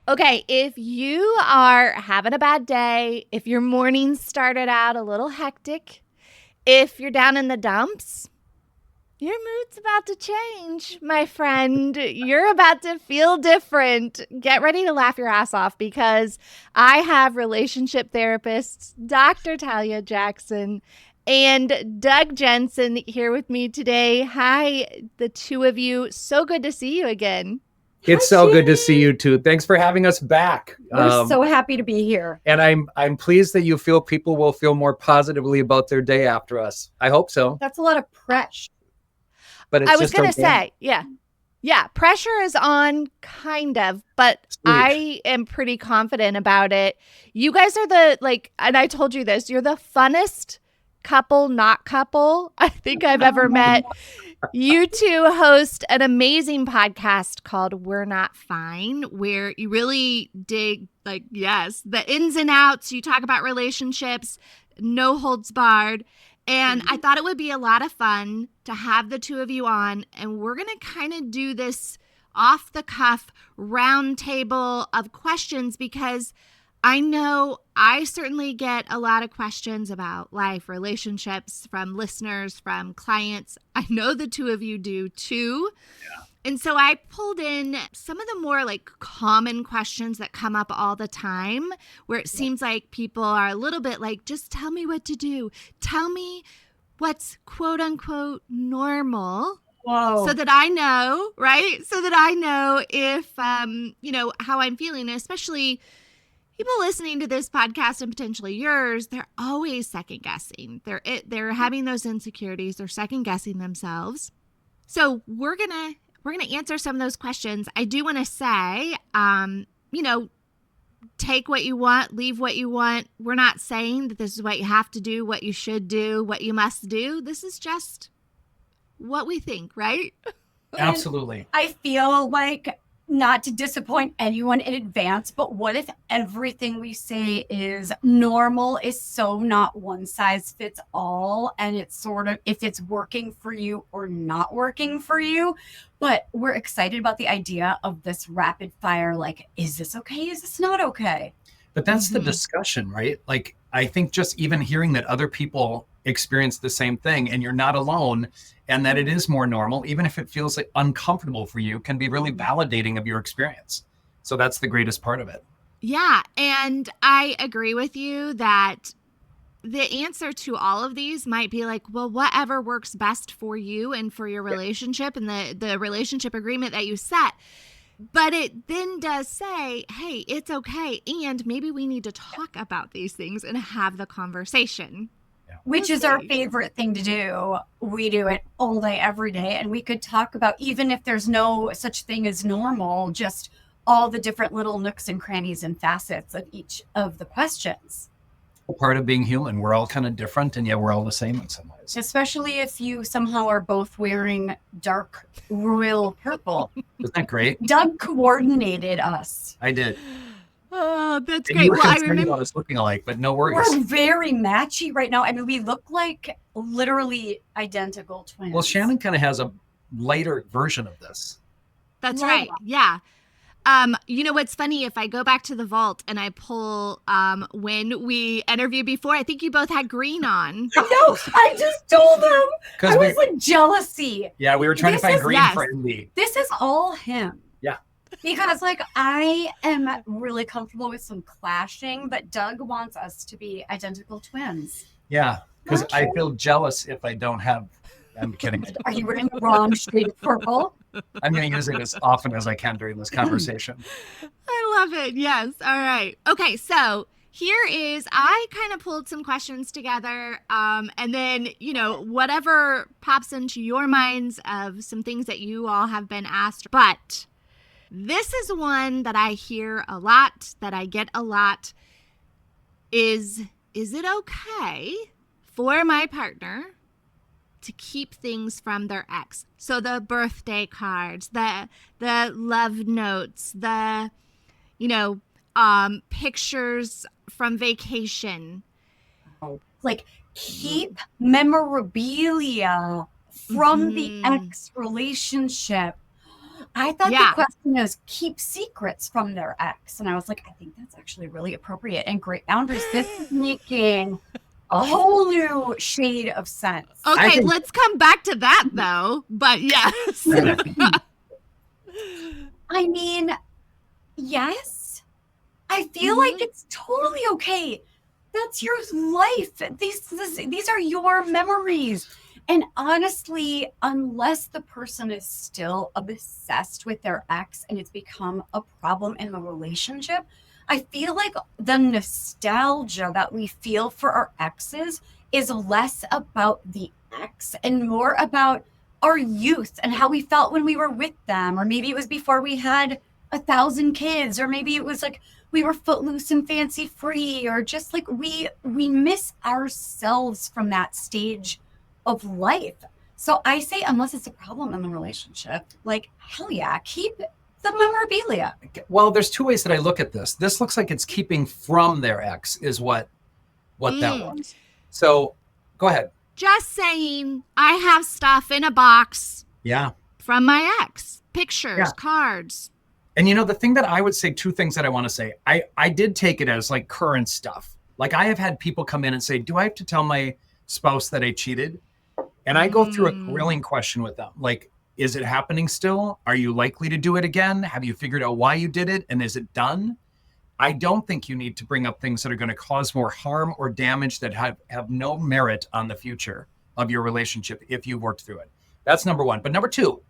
Okay, if you are having a bad day, if your morning started out a little hectic, if you're down in the dumps, your mood's about to change, my friend. You're about to feel different. Get ready to laugh your ass off because I have relationship therapists, Dr. Talia Jackson and Doug Jensen here with me today. Hi, the two of you. So good to see you again. It's Hi, so good to see Shanenn. you too. Thanks for having us back. We're so happy to be here. And I'm pleased that you feel people will feel more positively about their day after us. I hope so. That's a lot of pressure. But it's I was just going to organic. say, yeah. Yeah, pressure is on kind of, but Sweet. I am pretty confident about it. You guys are the and I told you this, you're the funnest couple, not couple I think I've ever met. You two host an amazing podcast called We're Not Fine, where you really dig, yes, the ins and outs. You talk about relationships, no holds barred. And I thought it would be a lot of fun to have the two of you on. And we're going to kind of do this off the cuff round table of questions because I know I certainly get a lot of questions about life, relationships from listeners, from clients. I know the two of you do too. Yeah. And so I pulled in some of the more common questions that come up all the time where it seems like people are a little bit like, just tell me what to do. Tell me what's quote unquote normal. Whoa. So that I know, right? So that I know if, how I'm feeling, especially people listening to this podcast and potentially yours, they're always second guessing. They're having those insecurities. They're second guessing themselves. So we're gonna answer some of those questions. I do want to say, take what you want, leave what you want. We're not saying that this is what you have to do, what you should do, what you must do. This is just what we think, right? Absolutely. I feel like, not to disappoint anyone in advance, but what if everything we say is normal is so not one size fits all, and it's sort of if it's working for you or not working for you? But we're excited about the idea of this rapid fire, is this okay? Is this not okay? But that's the discussion, right? I think just even hearing that other people experience the same thing and you're not alone and that it is more normal, even if it feels uncomfortable for you, can be really validating of your experience. So that's the greatest part of it. Yeah. And I agree with you that the answer to all of these might be well, whatever works best for you and for your relationship and the relationship agreement that you set. But it then does say, hey, it's okay. And maybe we need to talk about these things and have the conversation. Which is our favorite thing to do. We do it all day, every day. And we could talk about, even if there's no such thing as normal, just all the different little nooks and crannies and facets of each of the questions. Part of being human. We're all kind of different, and yet we're all the same in some ways. Especially if you somehow are both wearing dark royal purple. Isn't that great? Doug coordinated us. I did. Oh, that's And great. you were Well, I concerned remember about us looking alike, but no worries. We're very matchy right now. I mean, we look like literally identical twins. Well, Shanenn kind of has a lighter version of this. That's Yeah. right. Yeah. You know what's funny? If I go back to the vault and I pull when we interviewed before, I think you both had green on. I know. I just told him. I was we, jealousy. Yeah, we were trying to find green yes. for envy. This is all him. Yeah. Because I am really comfortable with some clashing, but Doug wants us to be identical twins. Yeah, because I feel jealous if I don't have. I'm kidding. Are you wearing the wrong shade of purple? I'm going to use it as often as I can during this conversation. I love it. Yes. All right. Okay. So here is, I kind of pulled some questions together. And then, whatever pops into your minds of some things that you all have been asked. But this is one that I hear a lot, that I get a lot. Is it okay for my partner to keep things from their ex? So the birthday cards, the love notes, the pictures from vacation. Keep memorabilia from the ex relationship. I thought Yeah. the question is keep secrets from their ex. And I was like, I think that's actually really appropriate and great boundaries. This is making a whole new shade of sense. Okay, let's come back to that though. But yes. I mean, yes. I feel like it's totally okay. That's your life. These are your memories. And honestly, unless the person is still obsessed with their ex and it's become a problem in the relationship, I feel like the nostalgia that we feel for our exes is less about the ex and more about our youth and how we felt when we were with them. Or maybe it was before we had 1,000 kids, or maybe it was like we were footloose and fancy free, or just like we miss ourselves from that stage of life. So I say, unless it's a problem in the relationship, like, hell yeah, keep the memorabilia. Well, there's two ways that I look at this. This looks like it's keeping from their ex is what that was. So go ahead. Just saying, I have stuff in a box. Yeah. From my ex. Pictures, cards. And the thing that I would say, two things that I want to say. I did take it as like current stuff. Like I have had people come in and say, do I have to tell my spouse that I cheated? And I go through a grilling question with them. Like, is it happening still? Are you likely to do it again? Have you figured out why you did it? And is it done? I don't think you need to bring up things that are going to cause more harm or damage that have no merit on the future of your relationship if you worked through it. That's number one. But number two,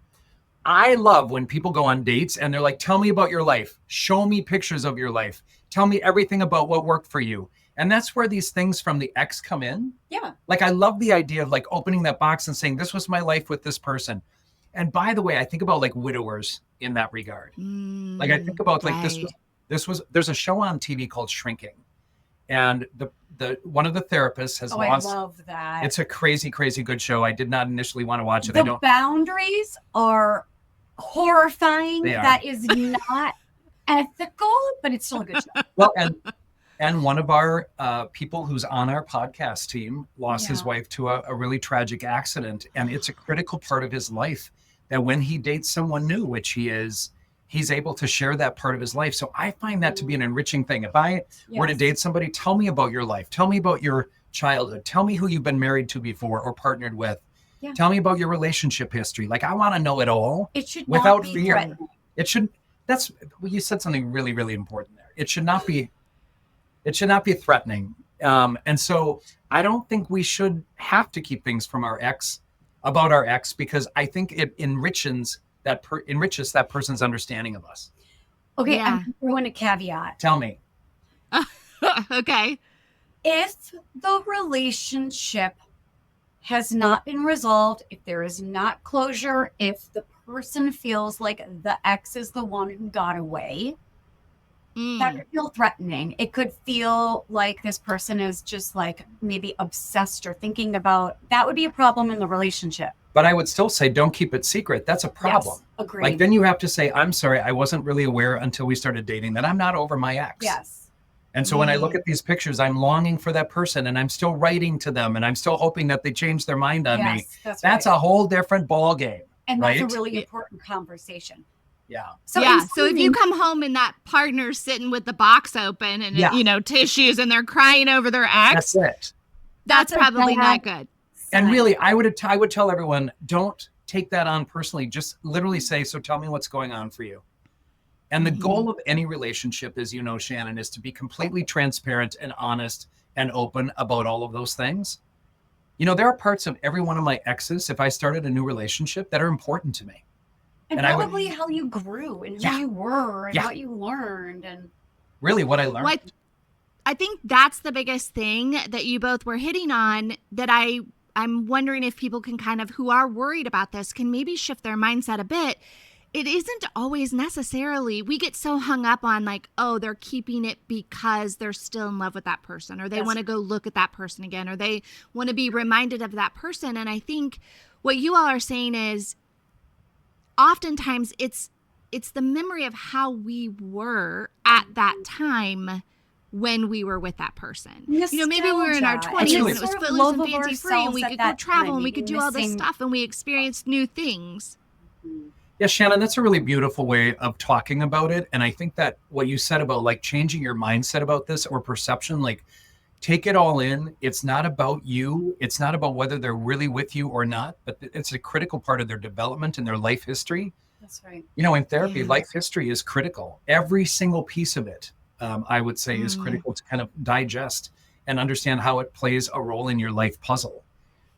I love when people go on dates and they're like, tell me about your life. Show me pictures of your life. Tell me everything about what worked for you. And that's where these things from the ex come in. Yeah. Like, I love the idea of like opening that box and saying, this was my life with this person. And by the way, I think about like widowers in that regard. Like I think about like there's a show on TV called Shrinking. And the one of the therapists has lost. I love that. It's a crazy, crazy good show. I did not initially want to watch it. The boundaries are horrifying. That is not ethical, but it's still a good show. Well, and one of our people who's on our podcast team lost his wife to a really tragic accident. And it's a critical part of his life that when he dates someone new, which he is, he's able to share that part of his life. So I find that to be an enriching thing. If I were to date somebody, tell me about your life. Tell me about your childhood. Tell me who you've been married to before or partnered with. Yeah. Tell me about your relationship history. Like, I want to know it all. It should without not be fear. threatening. It should. You said something really, really important there. It should not be threatening. And so I don't think we should have to keep things from about our ex, because I think it enriches that person's understanding of us. Okay, I'm throwing a caveat. Tell me. Okay. If the relationship has not been resolved, if there is not closure, if the person feels like the ex is the one who got away, that could feel threatening. It could feel like this person is just like maybe obsessed or thinking about, that would be a problem in the relationship. But I would still say, don't keep it secret. That's a problem. Yes, agreed. Like, then you have to say, I'm sorry, I wasn't really aware until we started dating that I'm not over my ex. Yes. And so when I look at these pictures, I'm longing for that person, and I'm still writing to them, and I'm still hoping that they change their mind on me. That's a whole different ball game. And that's a really important conversation. Yeah. So if you come home and that partner's sitting with the box open and tissues and they're crying over their ex, that's it. That's probably not good. And really, I would tell everyone, don't take that on personally. Just literally say, so tell me what's going on for you. And the goal of any relationship, as you know, Shanenn, is to be completely transparent and honest and open about all of those things. There are parts of every one of my exes, if I started a new relationship, that are important to me. And probably how you grew and who you were and what you learned. And really what I learned. I think that's the biggest thing that you both were hitting on, that I'm wondering if people can kind of, who are worried about this, can maybe shift their mindset a bit. It isn't always necessarily, we get so hung up on like, oh, they're keeping it because they're still in love with that person, or they want to go look at that person again, or they want to be reminded of that person. And I think what you all are saying is, oftentimes it's the memory of how we were at that time when we were with that person. Nostalgia. Maybe we were in our 20s and it was footloose and fancy free, and we could go travel and we could do all this stuff and we experienced new things. Yeah, Shannon, that's a really beautiful way of talking about it. And I think that what you said about like changing your mindset about this or perception, like take it all in. It's not about you. It's not about whether they're really with you or not, but it's a critical part of their development and their life history. That's right. You know, in therapy, Yeah. life history is critical. Every single piece of it, I would say, is critical to kind of digest and understand how it plays a role in your life puzzle.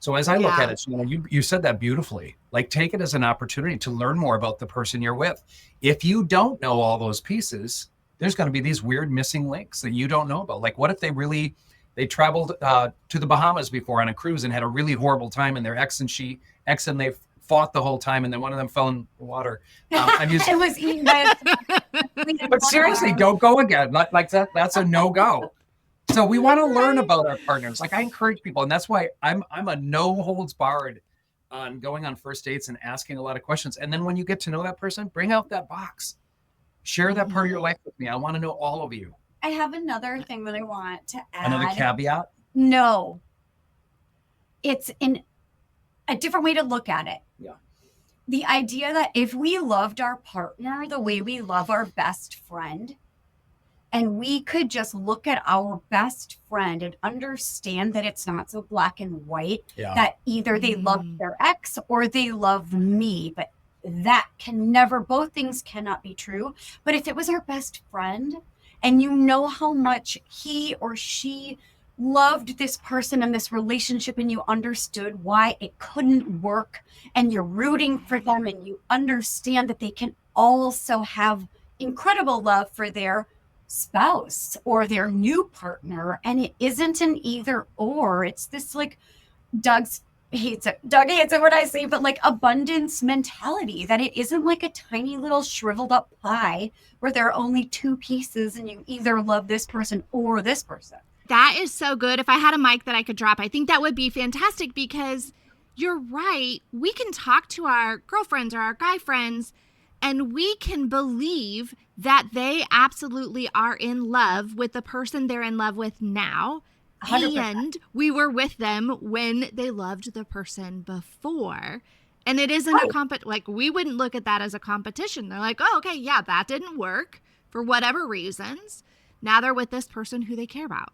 So as I look at Yeah. it, you said that beautifully. Like take it as an opportunity to learn more about the person you're with. If you don't know all those pieces, there's going to be these weird missing links that you don't know about. Like what if they traveled to the Bahamas before on a cruise and had a really horrible time, and their ex and they fought the whole time, and then one of them fell in the water. It was eaten by But seriously, don't go again. Like that. That's a no-go. So we want to learn about our partners. Like I encourage people, and that's why I'm a no holds barred on going on first dates and asking a lot of questions. And then when you get to know that person, bring out that box, share that part of your life with me. I want to know all of you. I have another thing that I want to add. Another caveat. No, it's in a different way to look at it. Yeah. The idea that if we loved our partner the way we love our best friend, and we could just look at our best friend and understand that it's not so black and white, Yeah. that either they love their ex or they love me, but that can never, both things cannot be true. But if it was our best friend and you know how much he or she loved this person and this relationship, and you understood why it couldn't work, and you're rooting for them, and you understand that they can also have incredible love for their spouse or their new partner, and it isn't an either or. It's this like Doug hates it when I say, but like abundance mentality, that it isn't like a tiny little shriveled up pie where there are only two pieces and you either love this person or this person. That is so good. If I had a mic that I could drop, I think that would be fantastic, because you're right. We can talk to our girlfriends or our guy friends, and we can believe that they absolutely are in love with the person they're in love with now. 100%. And we were with them when they loved the person before. And it isn't like we wouldn't look at that as a competition. They're like, oh, okay, yeah, that didn't work for whatever reasons. Now they're with this person who they care about.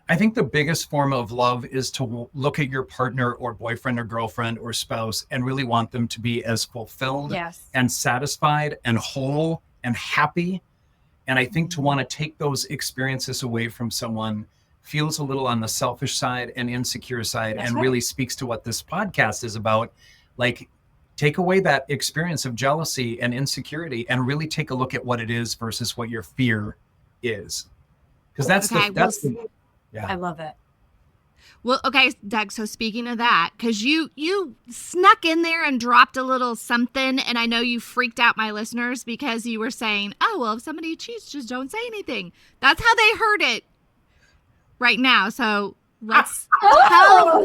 I think the biggest form of love is to look at your partner or boyfriend or girlfriend or spouse and really want them to be as fulfilled and satisfied and whole and happy. And I think to want to take those experiences away from someone feels a little on the selfish side and insecure side. That's really speaks to what this podcast is about. Like, take away that experience of jealousy and insecurity and really take a look at what it is versus what your fear is. Because that's I love it. Well, okay, Doug, so speaking of that, because you snuck in there and dropped a little something, and I know you freaked out my listeners because you were saying, oh, well, if somebody cheats, just don't say anything. That's how they heard it right now. So let's talk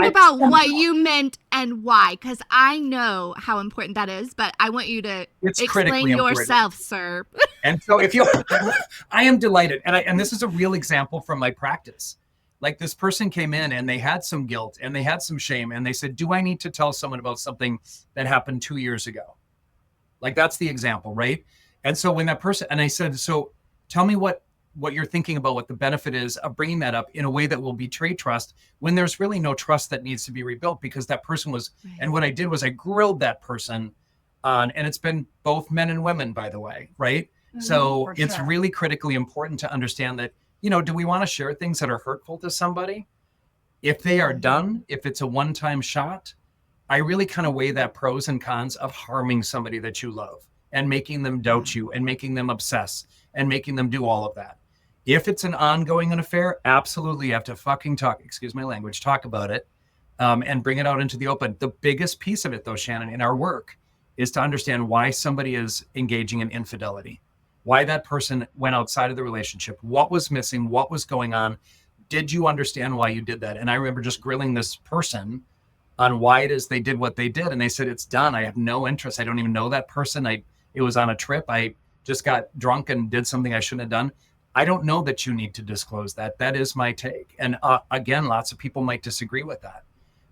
about what you meant and why, because I know how important that is, but I want you to explain yourself, sir. And so I am delighted. And this is a real example from my practice. Like this person came in and they had some guilt and they had some shame and they said, do I need to tell someone about something that happened 2 years ago? Like that's the example, right? And so when that person, and I said, so tell me what you're thinking about, what the benefit is of bringing that up in a way that will betray trust when there's really no trust that needs to be rebuilt, because that person was, and what I did was I grilled that person on, and it's been both men and women, by the way, right? So it's really critically important to understand that, do we want to share things that are hurtful to somebody? If they are done, if it's a one-time shot, I really kind of weigh that pros and cons of harming somebody that you love and making them doubt you and making them obsess and making them do all of that. If it's an ongoing affair, absolutely you have to fucking talk, excuse my language, talk about it and bring it out into the open. The biggest piece of it, though, Shannon, in our work is to understand why somebody is engaging in infidelity, why that person went outside of the relationship, what was missing, what was going on. Did you understand why you did that? And I remember just grilling this person on why it is they did what they did. And they said, it's done. I have no interest. I don't even know that person. It was on a trip. I just got drunk and did something I shouldn't have done. I don't know that you need to disclose that. That is my take. And again, lots of people might disagree with that.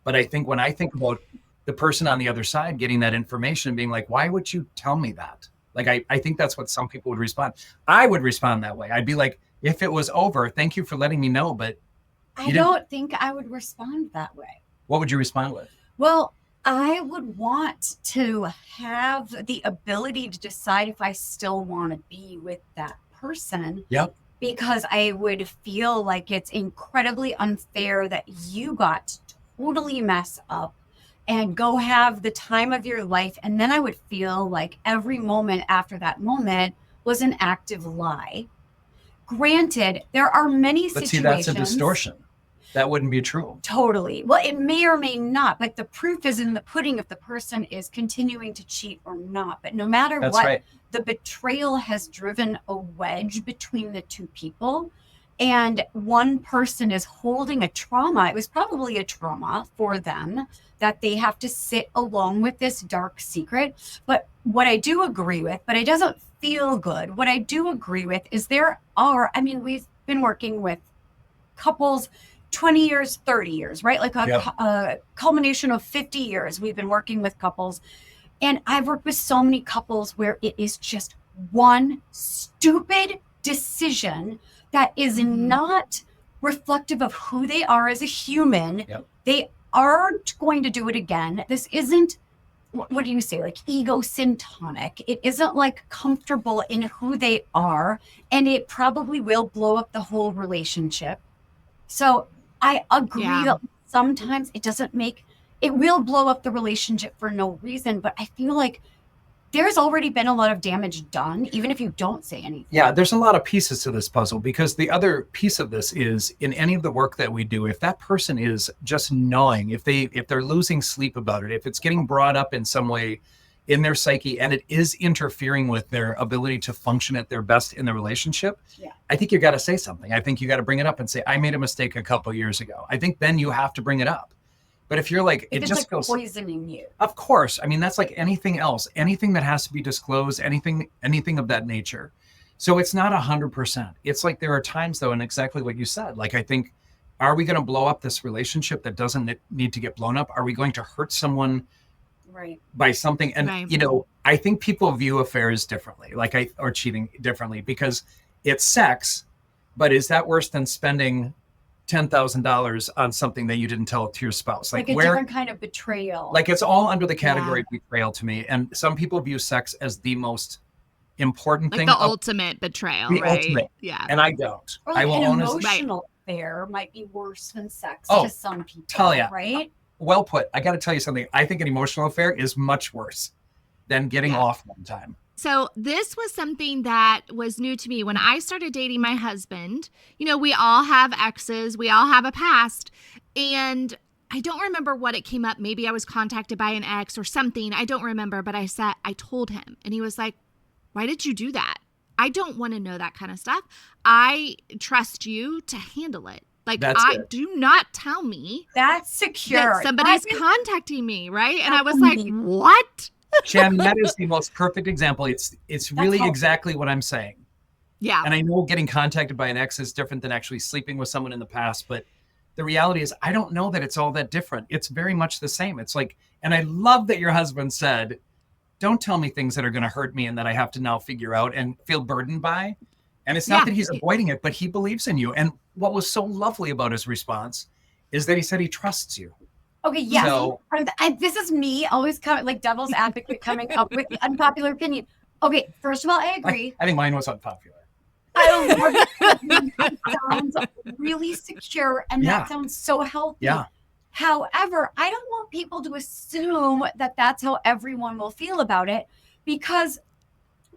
But I think when I think about the person on the other side getting that information and being like, why would you tell me that? Like, I think that's what some people would respond. I would respond that way. I'd be like, if it was over, thank you for letting me know. But I don't think I would respond that way. What would you respond with? Well, I would want to have the ability to decide if I still want to be with that person. Yep. Because I would feel like it's incredibly unfair that you got to totally mess up and go have the time of your life. And then I would feel like every moment after that moment was an active lie. Granted, there are many situations. But see, that's a distortion. That wouldn't be true. Totally. Well, it may or may not, but the proof is in the pudding if the person is continuing to cheat or not. But no matter what, right. The betrayal has driven a wedge between the two people. And one person is holding a trauma. It was probably a trauma for them that they have to sit alone with this dark secret. But what I do agree with, but it doesn't feel good. What I do agree with is we've been working with couples 20 years, 30 years, right? Like a culmination of 50 years. We've been working with couples. And I've worked with so many couples where it is just one stupid decision that is not reflective of who they are as a human. Yep. They aren't going to do it again. This isn't, what do you say, like ego syntonic. It isn't like comfortable in who they are. And it probably will blow up the whole relationship. So I agree that sometimes it will blow up the relationship for no reason, but I feel like there's already been a lot of damage done, even if you don't say anything. Yeah, there's a lot of pieces to this puzzle, because the other piece of this is in any of the work that we do, if that person is just gnawing, if they're losing sleep about it, if it's getting brought up in some way in their psyche and it is interfering with their ability to function at their best in the relationship, I think you got to say something. I think you got to bring it up and say, I made a mistake a couple of years ago. I think then you have to bring it up. But if you're like, it just goes poisoning you. Of course. I mean, that's like anything else, anything that has to be disclosed, anything of that nature. So it's not 100%. It's like there are times though, and exactly what you said, like, I think, are we going to blow up this relationship that doesn't need to get blown up? Are we going to hurt someone by something? And, I think people view affairs differently, or cheating differently, because it's sex, but is that worse than spending $10,000 on something that you didn't tell to your spouse? Like a different kind of betrayal. Like it's all under the category of betrayal to me. And some people view sex as the most important thing. Like the ultimate betrayal, the right? Ultimate. Yeah. And I don't. Or like I will an emotional affair might be worse than sex to some people, Talia, right? Well put. I got to tell you something. I think an emotional affair is much worse than getting off one time. So this was something that was new to me when I started dating my husband. We all have exes. We all have a past. And I don't remember what it came up. Maybe I was contacted by an ex or something. I don't remember. But I told him. And he was like, why did you do that? I don't want to know that kind of stuff. I trust you to handle it. Like, do not tell me. That's secure. That somebody's contacting me, right? And I was like, what? Shanenn, that is the most perfect example. It's really exactly what I'm saying. Yeah. And I know getting contacted by an ex is different than actually sleeping with someone in the past, but the reality is I don't know that it's all that different. It's very much the same. It's like, and I love that your husband said, don't tell me things that are going to hurt me and that I have to now figure out and feel burdened by. And it's not that he's avoiding it, but he believes in you. And what was so lovely about his response is that he said he trusts you. Okay, yes. So, this is me always coming like devil's advocate coming up with unpopular opinion. Okay, first of all, I agree. I think mine was unpopular. I love it. That sounds really secure and that sounds so healthy. Yeah. However, I don't want people to assume that that's how everyone will feel about it, because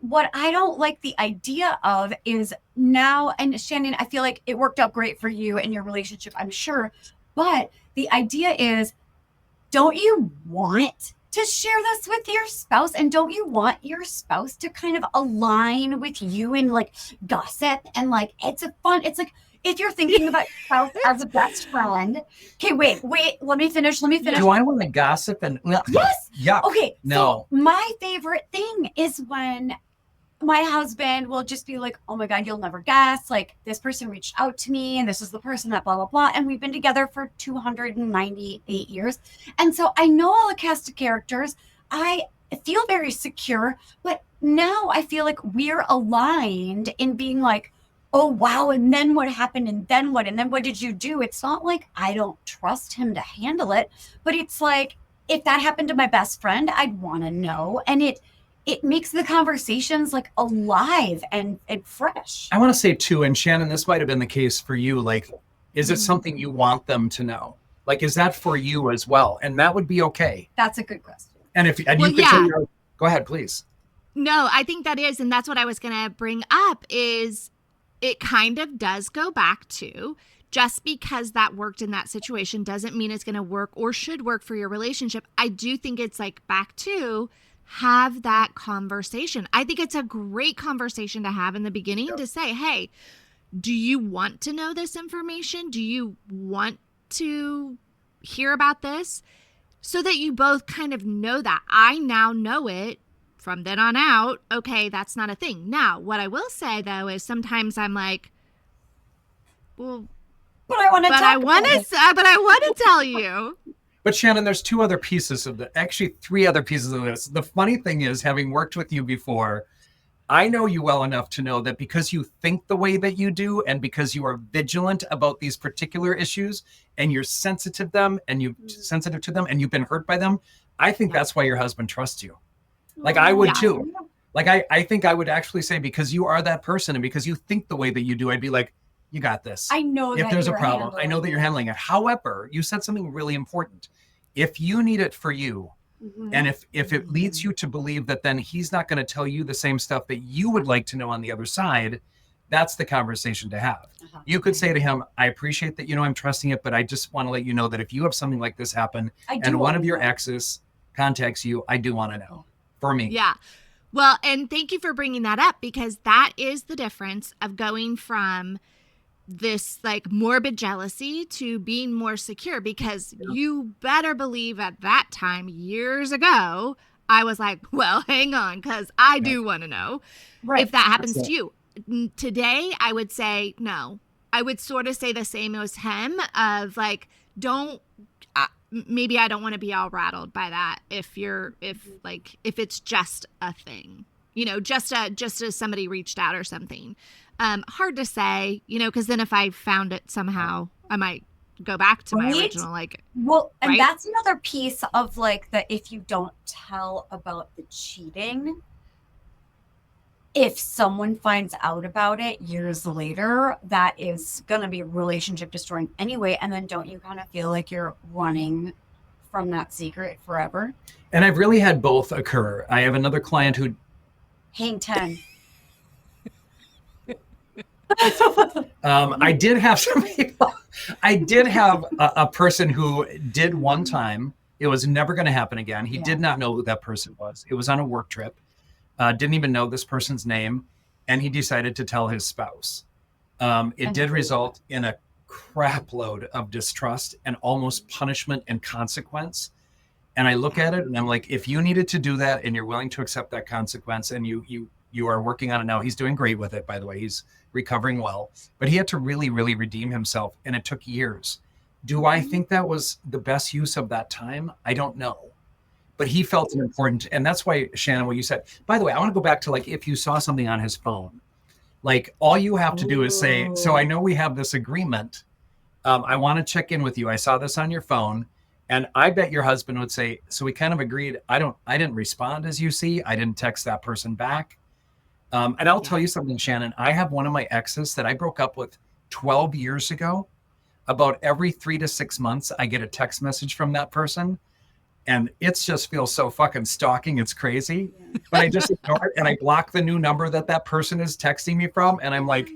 what I don't like the idea of is now, and Shanenn, I feel like it worked out great for you and your relationship, I'm sure, but the idea is, don't you want to share this with your spouse? And don't you want your spouse to kind of align with you and like gossip and like, it's like, if you're thinking about yourself as a best friend. Okay, wait, let me finish. Do I want to gossip? And yes. Yeah. Okay. No. So my favorite thing is when my husband will just be like, oh my God, you'll never guess. Like, this person reached out to me and this is the person that blah, blah, blah. And we've been together for 298 years. And so I know all the cast of characters. I feel very secure, but now I feel like we're aligned in being like, oh, wow. And then what happened? And then what? And then what did you do? It's not like I don't trust him to handle it, but it's like, if that happened to my best friend, I'd want to know. And it makes the conversations like alive and fresh. I want to say too, and Shanenn, this might have been the case for you. Like, is it something you want them to know? Like, is that for you as well? And that would be okay. That's a good question. And if and you could say, go ahead, please. No, I think that is, and that's what I was going to bring up, is it kind of does go back to, just because that worked in that situation doesn't mean it's going to work or should work for your relationship. I do think it's like back to, have that conversation. I think it's a great conversation to have in the beginning to say, hey, do you want to know this information? Do you want to hear about this? So that you both kind of know that. I now know it from then on out. Okay, that's not a thing. Now, what I will say though is sometimes I'm like, well, but I want to tell you. But Shanenn, there's three other pieces of this. The funny thing is, having worked with you before, I know you well enough to know that because you think the way that you do, and because you are vigilant about these particular issues, and you're sensitive to them, and you've been hurt by them, I think that's why your husband trusts you. Like I would too. Like I think I would actually say, because you are that person and because you think the way that you do, I'd be like, you got this. I know if there's a problem, I know that you're handling it. However, you said something really important. If you need it for you, and if it leads you to believe that then he's not going to tell you the same stuff that you would like to know on the other side, that's the conversation to have. You could say to him, I appreciate that, I'm trusting it, but I just want to let you know that if you have something like this happen and one of your exes contacts you, I do want to know. For me. Yeah. Well, and thank you for bringing that up, because that is the difference of going from this like morbid jealousy to being more secure, because you better believe at that time years ago, I was like, well, hang on, because I do want to know if that happens to you. Today, I would say no. I would sort of say the same as him of like, maybe I don't want to be all rattled by that if it's just a thing, just as somebody reached out or something. Hard to say, because then if I found it somehow, I might go back to my original, and that's another piece of like the, if you don't tell about the cheating, if someone finds out about it years later, that is going to be relationship destroying anyway. And then don't you kind of feel like you're running from that secret forever? And I've really had both occur. I have another client who hang 10. I did have some people. I did have a person who did one time. It was never going to happen again. He did not know who that person was. It was on a work trip. Didn't even know this person's name. And he decided to tell his spouse. It did result in a crap load of distrust and almost punishment and consequence. And I look at it and I'm like, if you needed to do that and you're willing to accept that consequence, and you are working on it now, he's doing great with it, by the way, he's recovering well, but he had to really, really redeem himself. And it took years. Do I think that was the best use of that time? I don't know. But he felt it important. And that's why, Shanenn, what you said, by the way, I want to go back to like, if you saw something on his phone, like all you have to do is say, so I know we have this agreement. I want to check in with you. I saw this on your phone. And I bet your husband would say, so we kind of agreed. I didn't respond, as you see. I didn't text that person back. And I'll tell you something, Shanenn. I have one of my exes that I broke up with 12 years ago. About every 3 to 6 months, I get a text message from that person. And it just feels so fucking stalking. It's crazy. But I just ignore it and I block the new number that person is texting me from. And I'm like,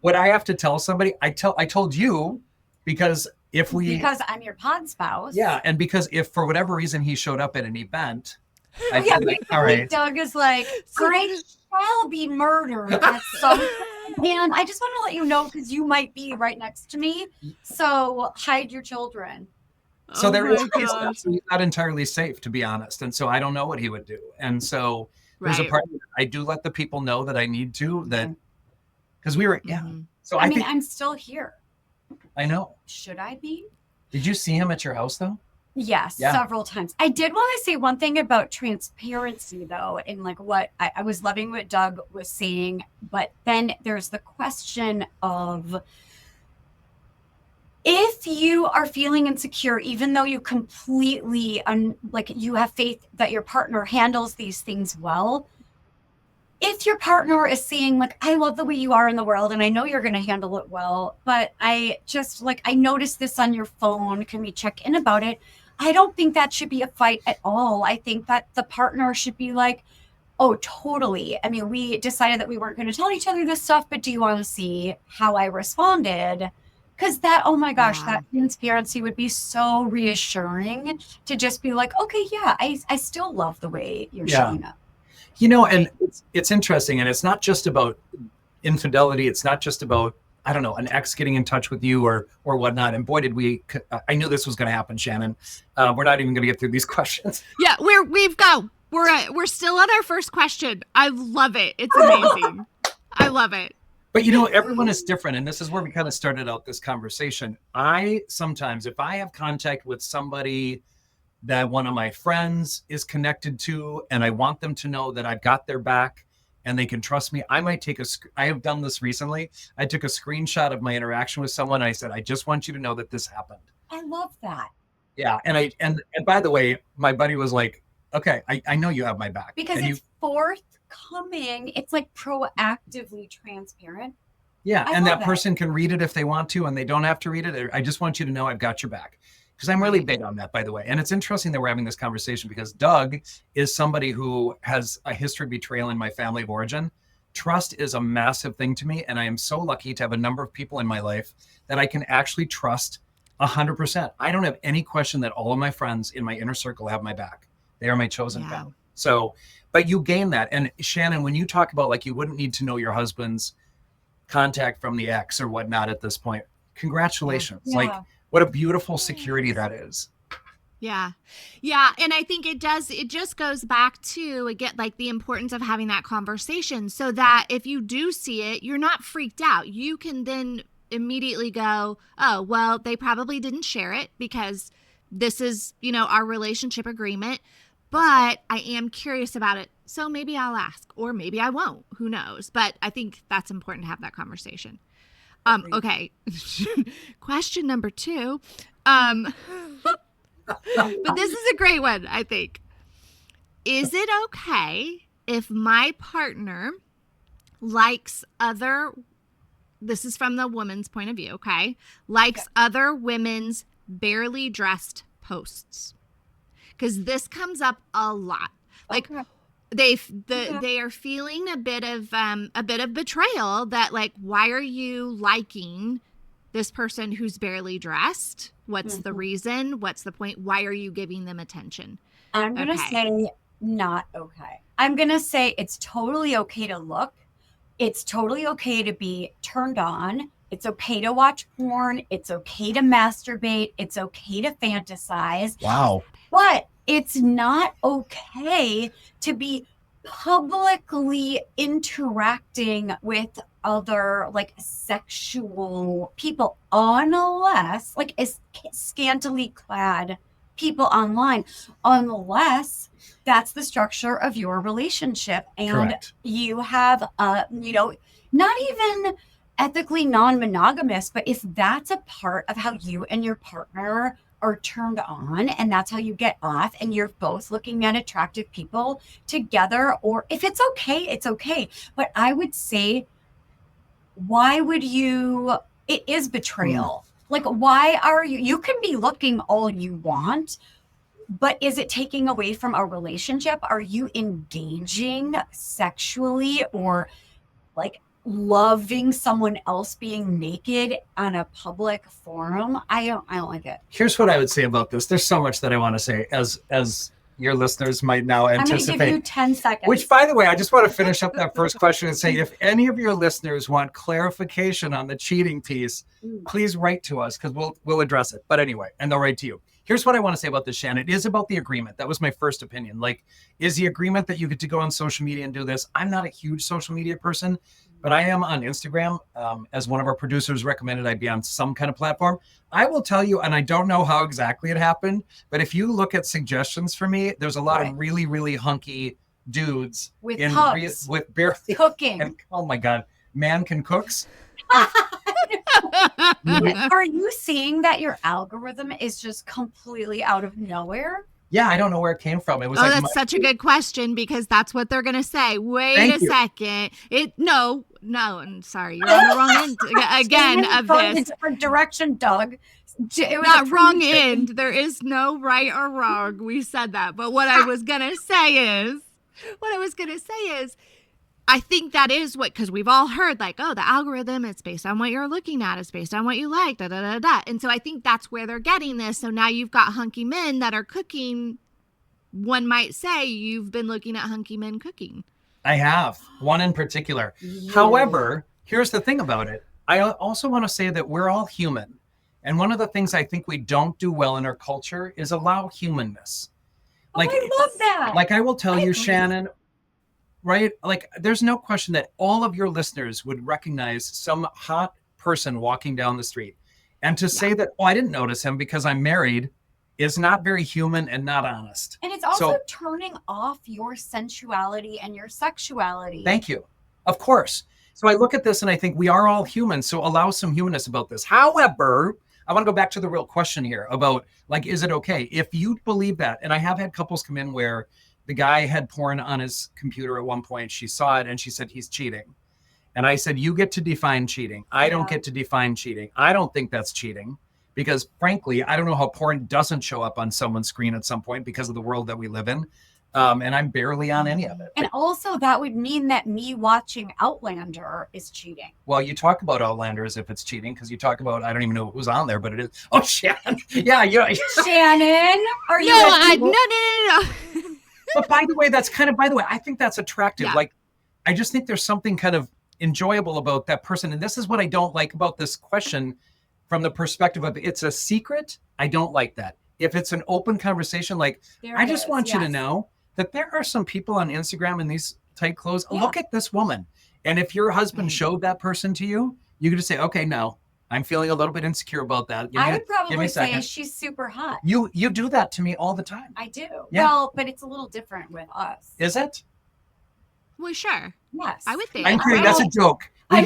would I have to tell somebody? I told you because because I'm your pod spouse. Yeah. And because if for whatever reason he showed up at an event, I feel like, all right. Doug is like, great shall be murdered at some and I just want to let you know, because you might be right next to me. So hide your children. So there is a case that he's not entirely safe, to be honest. And so I don't know what he would do. And so There's a Right. part of me that I do let the people know that I need to, that because we were, Mhm. So I mean, think I'm still here. I know. Should I be? Did you see him at your house though? Yes, Yeah. several times. I did want to say one thing about transparency, though, and like what I was loving what Doug was saying, but then there's the question of if you are feeling insecure, even though you completely like you have faith that your partner handles these things well. If your partner is saying like, I love the way you are in the world and I know you're going to handle it well, but I just like, I noticed this on your phone. Can we check in about it? I don't think that should be a fight at all. I think that the partner should be like, oh, totally. I mean, we decided that we weren't going to tell each other this stuff, but do you want to see how I responded? Because that, oh my gosh, that transparency would be so reassuring to just be like, okay, yeah, I still love the way you're showing up. And it's interesting. And it's not just about infidelity. It's not just about, I don't know, an ex getting in touch with you or whatnot. And boy, I knew this was going to happen, Shanenn. We're not even going to get through these questions. Yeah, we're still on our first question. I love it. It's amazing. I love it. But everyone is different. And this is where we kind of started out this conversation. I sometimes, if I have contact with somebody that one of my friends is connected to, and I want them to know that I've got their back and they can trust me, I might I have done this recently. I took a screenshot of my interaction with someone. And I said, I just want you to know that this happened. I love that. Yeah. And by the way, my buddy was like, okay, I know you have my back. Because it's forthcoming. It's like proactively transparent. Yeah. And that person can read it if they want to, and they don't have to read it. I just want you to know I've got your back. Because I'm really big on that, by the way. And it's interesting that we're having this conversation because Doug is somebody who has a history of betrayal in my family of origin. Trust is a massive thing to me. And I am so lucky to have a number of people in my life that I can actually trust 100%. I don't have any question that all of my friends in my inner circle have my back. They are my chosen family. So, but you gain that. And Shanenn, when you talk about like you wouldn't need to know your husband's contact from the ex or whatnot at this point, congratulations. Yeah. Like, what a beautiful security that is. Yeah. Yeah. And I think it just goes back to, again, like the importance of having that conversation so that if you do see it, you're not freaked out. You can then immediately go, oh, well, they probably didn't share it because this is, our relationship agreement, but I am curious about it. So maybe I'll ask, or maybe I won't. Who knows? But I think that's important to have that conversation. Okay. Question number 2. But this is a great one, I think. Is it okay if my partner likes this is from the woman's point of view, okay? Likes other women's barely dressed posts? Because this comes up a lot. Like, they are feeling a bit of betrayal that like, why are you liking this person who's barely dressed? What's the reason? What's the point? Why are you giving them attention? I'm going to say not okay. I'm going to say it's totally okay to look. It's totally okay to be turned on. It's okay to watch porn. It's okay to masturbate. It's okay to fantasize. Wow. But it's not okay to be publicly interacting with other like sexual people unless like as scantily clad people online, unless that's the structure of your relationship and Correct. You have not even ethically non-monogamous, but if that's a part of how you and your partner are turned on and that's how you get off and you're both looking at attractive people together, or if it's okay, it's okay. But I would say, why would you, it is betrayal. Like, why are you can be looking all you want, but is it taking away from a relationship? Are you engaging sexually or like loving someone else being naked on a public forum? I don't like it. Here's what I would say about this. There's so much that I want to say as your listeners might now anticipate. I'm going to give you 10 seconds. Which, by the way, I just want to finish up that first question and say, if any of your listeners want clarification on the cheating piece, please write to us because we'll address it. But anyway, and they'll write to you. here's what I want to say about this, Shannon. It is about the agreement. That was my first opinion. Like, is the agreement that you get to go on social media and do this? I'm not a huge social media person, but I am on Instagram. As one of our producers recommended, I'd be on some kind of platform. I will tell you, and I don't know how exactly it happened, but if you look at suggestions for me, there's a lot of really, really hunky dudes with in pugs, with barely cooking. And, oh my God, man can cooks. Are you seeing that your algorithm is just completely out of nowhere? Yeah, I don't know where it came from. It was that's such a good question, because that's what they're gonna say. Wait a second. No, I'm sorry, you're on the wrong end again of this. In a different direction, Doug. It was not wrong end. There is no right or wrong. We said that, but what I was gonna say is, I think that is what, because we've all heard like, oh, the algorithm, it's based on what you're looking at. It's based on what you like, da, da, da, da. And so I think that's where they're getting this. So now you've got hunky men that are cooking. One might say you've been looking at hunky men cooking. I have, one in particular. Yeah. However, here's the thing about it. I also want to say that we're all human. And one of the things I think we don't do well in our culture is allow humanness. Like, I love that. Like I will tell you, Shannon, right? Like, there's no question that all of your listeners would recognize some hot person walking down the street. And to say that, oh, I didn't notice him because I'm married, is not very human and not honest. And it's also turning off your sensuality and your sexuality. Thank you. Of course. So I look at this and I think we are all human. So allow some humanness about this. However, I want to go back to the real question here about, like, is it okay? If you believe that, and I have had couples come in where the guy had porn on his computer at one point. She saw it and she said, he's cheating. And I said, you get to define cheating. I don't get to define cheating. I don't think that's cheating because, frankly, I don't know how porn doesn't show up on someone's screen at some point because of the world that we live in. And I'm barely on any of it. And also that would mean that me watching Outlander is cheating. Well, you talk about Outlander as if it's cheating because you talk about, I don't even know who's on there, but it is. Oh, Shannon. Yeah. Shannon, are you? No. But by the way, I think that's attractive. Yeah. Like, I just think there's something kind of enjoyable about that person. And this is what I don't like about this question from the perspective of it's a secret. I don't like that. If it's an open conversation, like, I just want you to know that there are some people on Instagram in these tight clothes. Yeah. Look at this woman. And if your husband showed that person to you, you could just say, okay, no, I'm feeling a little bit insecure about that. I would probably say she's super hot. You do that to me all the time. I do. Yeah. Well, but it's a little different with us. Is it? Well, sure. Yes. I would think. I'm kidding. That's a joke. I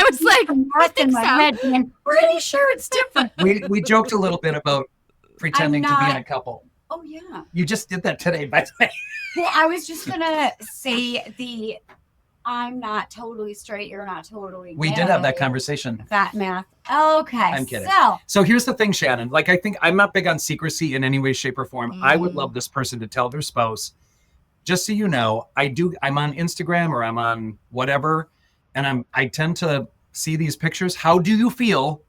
was like, I think so. Head being pretty sure it's different. We joked a little bit about pretending to be in a couple. Oh, yeah. You just did that today, by the way. Well, I was just going to say I'm not totally straight, you're not totally We did have that conversation. That math. Okay. I'm kidding. So here's the thing, Shannon. Like, I think I'm not big on secrecy in any way, shape, or form. I would love this person to tell their spouse, just so you know, I'm on Instagram or I'm on whatever, and I tend to see these pictures. How do you feel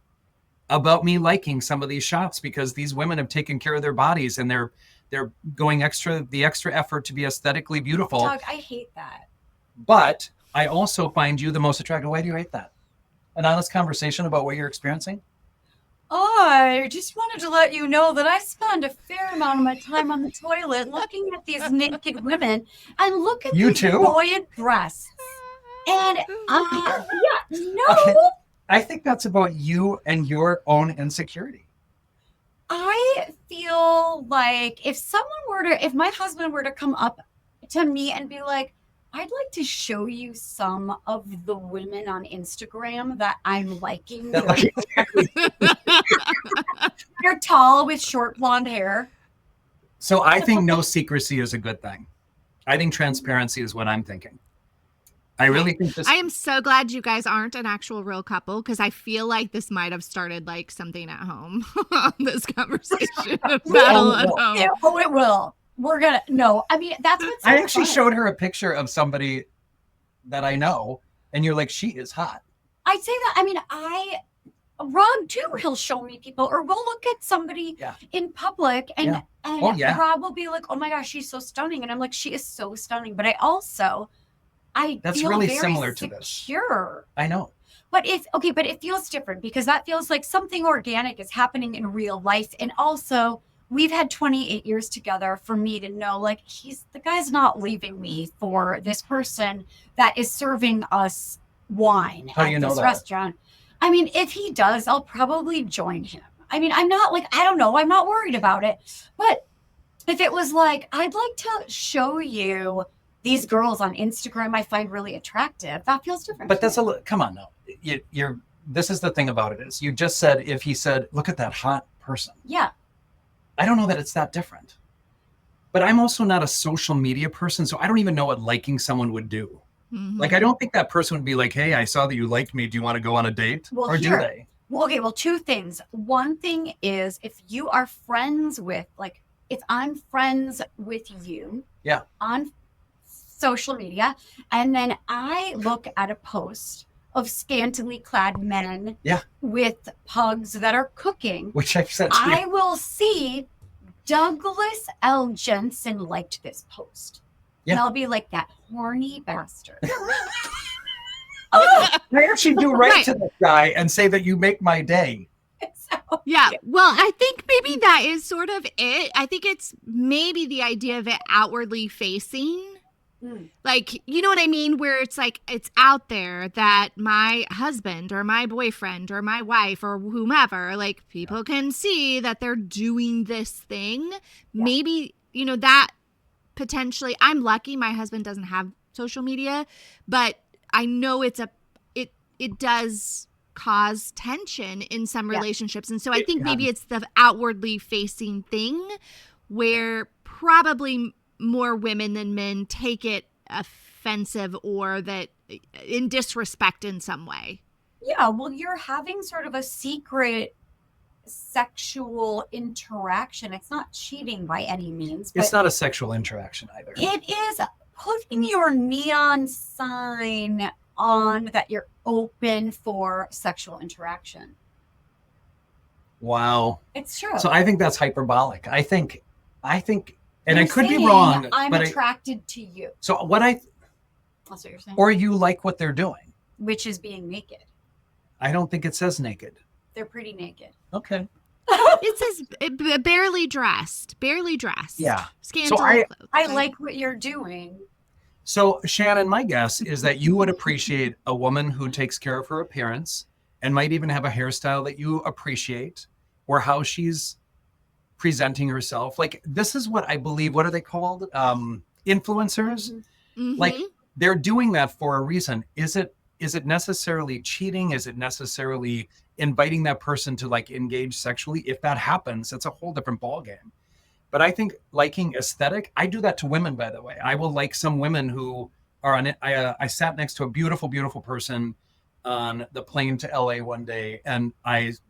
about me liking some of these shots? Because these women have taken care of their bodies and they're going the extra effort to be aesthetically beautiful. Doug, I hate that. But I also find you the most attractive. Why do you hate that? An honest conversation about what you're experiencing? I just wanted to let you know that I spend a fair amount of my time on the toilet looking at these naked women and look at these buoyant breasts. And Okay. I think that's about you and your own insecurity. I feel like if my husband were to come up to me and be like, I'd like to show you some of the women on Instagram that I'm liking. They're tall with short blonde hair. So I think no secrecy is a good thing. I think transparency is what I'm thinking. I really think this. I am so glad you guys aren't an actual real couple because I feel like this might have started like something at home. This conversation battle at home. Oh, it will. We're gonna no. I mean, that's what's. So I actually showed her a picture of somebody that I know, and you're like, she is hot. I'd say that. I mean, Ron too. He'll show me people, or we'll look at somebody in public, and Rob will be like, "Oh my gosh, she's so stunning," and I'm like, "She is so stunning." But that's feel really very similar to secure. This. I know. But it feels different because that feels like something organic is happening in real life, and also we've had 28 years together for me to know, like, the guy's not leaving me for this person that is serving us wine How do you at know this that? restaurant. I mean, if he does, I'll probably join him. I mean, I'm not like, I don't know, I'm not worried about it. But if it was like, I'd like to show you these girls on Instagram I find really attractive, that feels different. But that's come on now. You're this is the thing about it is you just said, if he said, look at that hot person. Yeah. I don't know that it's that different. But I'm also not a social media person, so I don't even know what liking someone would do. Mhm. Like, I don't think that person would be like, hey, I saw that you liked me. Do you want to go on a date? Well, or here- do they? Well, okay, well, two things. One thing is if you are friends with, like, if I'm friends with you Yeah. on social media, and then I look at a post of scantily clad men Yeah. with pugs that are cooking, Which I've said to you. I will see Douglas L. Jensen liked this post. And Yeah. I'll be like, that horny bastard. I actually do write Right. to this guy and say that you make my day. So, Yeah. Well, I think maybe that is sort of it. I think it's maybe the idea of it outwardly facing. Like, you know what I mean? Where it's like, it's out there that my husband or my boyfriend or my wife or whomever, like, people can see that they're doing this thing. Maybe, you know, that potentially, I'm lucky my husband doesn't have social media, but I know it does cause tension in some relationships. And so I think maybe it's the outwardly facing thing where probably more women than men take it offensive or that in disrespect in some way. yeah, well, you're having sort of a secret sexual interaction. It's not cheating by any means. It's but not a sexual interaction either. it is putting your neon sign on that you're open for sexual interaction. Wow. It's true. So I think that's hyperbolic. I think, and You're I could be saying, wrong, I'm but attracted to you. so That's what you're saying. or you like what they're doing. Which is being naked. I don't think it says naked. They're pretty naked. Okay. It says barely dressed. Yeah. Scantily clothed. I like what you're doing. So Shanenn, my guess is that you would appreciate a woman who takes care of her appearance and might even have a hairstyle that you appreciate or how she's presenting herself. Like, this is what I believe, what are they called? Influencers. Mhm. Like, they're doing that for a reason. Is it necessarily cheating? Is it necessarily inviting that person to like engage sexually? If that happens, it's a whole different ballgame. But I think liking aesthetic, I do that to women, by the way. I will like some women who are on it. I sat next to a beautiful, beautiful person on the plane to LA one day, and